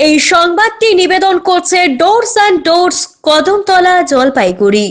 এই সংবাদটি নিবেদন করছে doors and doors, Kadamtala, Jalpaiguri.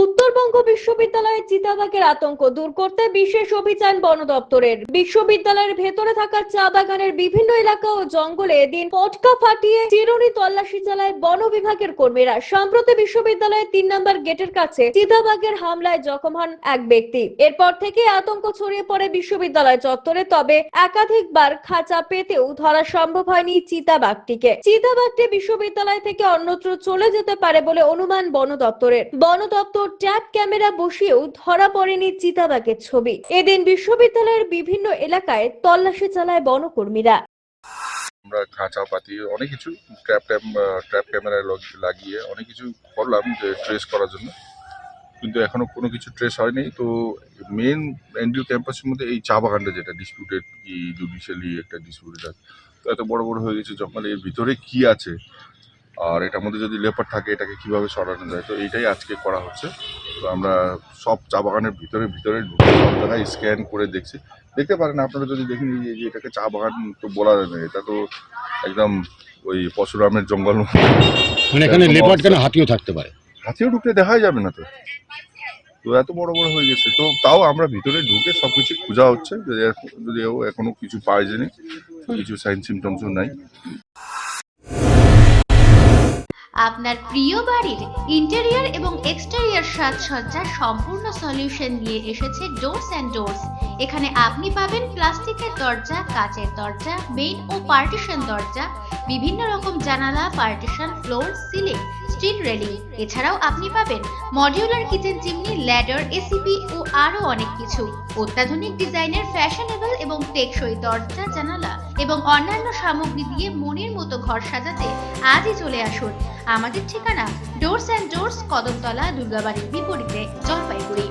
Uttarbanga বিশ্ববিদ্যালয়ের চিতাবাঘের আতঙ্ক দূর করতে বিশেষ অভিযান বন দপ্তরের। বিশ্ববিদ্যালয়ের ভেতরে থাকা চা বাগানের বিভিন্ন এলাকা ও জঙ্গলে এদিন পটকা ফাটিয়ে চিরুনি তল্লাশি চালায় বন বিভাগের কর্মীরা। সম্প্রতি বিশ্ববিদ্যালয়ের 3 নম্বর গেটের কাছে চিতাবাঘের হামলায় জখম হন এক ব্যক্তি। এরপর থেকে আতঙ্ক ছড়িয়ে পড়ে বিশ্ববিদ্যালয় চত্বরে। তবে একাধিকবার খাঁচা পেতেও ধরা সম্ভব হয়নি চিতাবাঘটিকে। চিতাবাঘটি বিশ্ববিদ্যালয় থেকে অন্যত্র চলে যেতে পারে বলে অনুমান বন দপ্তরের। বন দপ্তর ট্র্যাপ ক্যামেরা বসিয়েও ধরা পড়েনি চিতাবাঘের ছবি। এদিন বিশ্ববিদ্যালয়ের বিভিন্ন এলাকায় তল্লাশি চালায় বনকর্মীরা। আমরা খাঁচা পাতি অনেক কিছু ট্র্যাপ ক্যামেরায় লাগিয়ে অনেক কিছু করলাম যে ট্রেস করার জন্য, কিন্তু এখনো কোনো কিছু ট্রেস হয়নি। তো মেন এনডিউ ক্যাম্পাসের মধ্যে এই চা বাগানটা যেটা ডিসপিউটেড, কি জুডিশিয়ালি একটা ডিসপিউটেড আছে, তো এত বড় বড় হয়ে গেছে জঙ্গল, এর ভিতরে কি আছে আর এটার মধ্যে যদি লেপার্ড থাকে এটাকে কিভাবে সরানো যায়, তো এইটাই আজকে করা হচ্ছে। তো আমরা সব চা বাগানের ভিতরে ঢুকে সব জায়গায় স্ক্যান করে দেখতে পারেন আপনারা যদি দেখেন যে এটাকে চা বাগান তো বলা যায় না, এটা তো একদম ওই পরশুরামের জঙ্গল। মানে এখানে লেপার্ড কেন, হাতিও থাকতে পারে, হাতিও ঢুকলে দেখাই যাবে না। তো তো এত বড় বড় হয়ে গেছে, তো তাও আমরা ভিতরে ঢুকে সবকিছু খোঁজা হচ্ছে, যদি এখনো কিছু পাওয়া যায়নি, কিছু সাইন সিমটমসও নাই। আপনার প্রিয় বাড়ির ইন্টেরিয়র এবং এক্সটেরিয়র সাজসজ্জার সম্পূর্ণ সলিউশন নিয়ে এসেছে ডোরস অ্যান্ড ডোরস। এখানে আপনি পাবেন প্লাস্টিকের দরজা, কাচের দরজা, মেইন ও পার্টিশন দরজা, বিভিন্ন রকম জানালা, partition, floor, ceiling, steel railing. এছাড়াও আপনি পাবেন modular kitchen chimney, ladder, ACP ও আরো অনেক কিছু। অত্যাধুনিক ডিজাইনের ফ্যাশনেবল এবং টেকসই দরজা, জানালা এবং অন্যান্য সামগ্রী দিয়ে মনের মতো ঘর সাজাতে আজই চলে আসুন। আমাদের ঠিকানা ডোরস অ্যান্ড ডোরস, কদমতলা, দুর্গাবাড়ির বিপরীতে, জলপাইগুড়ি।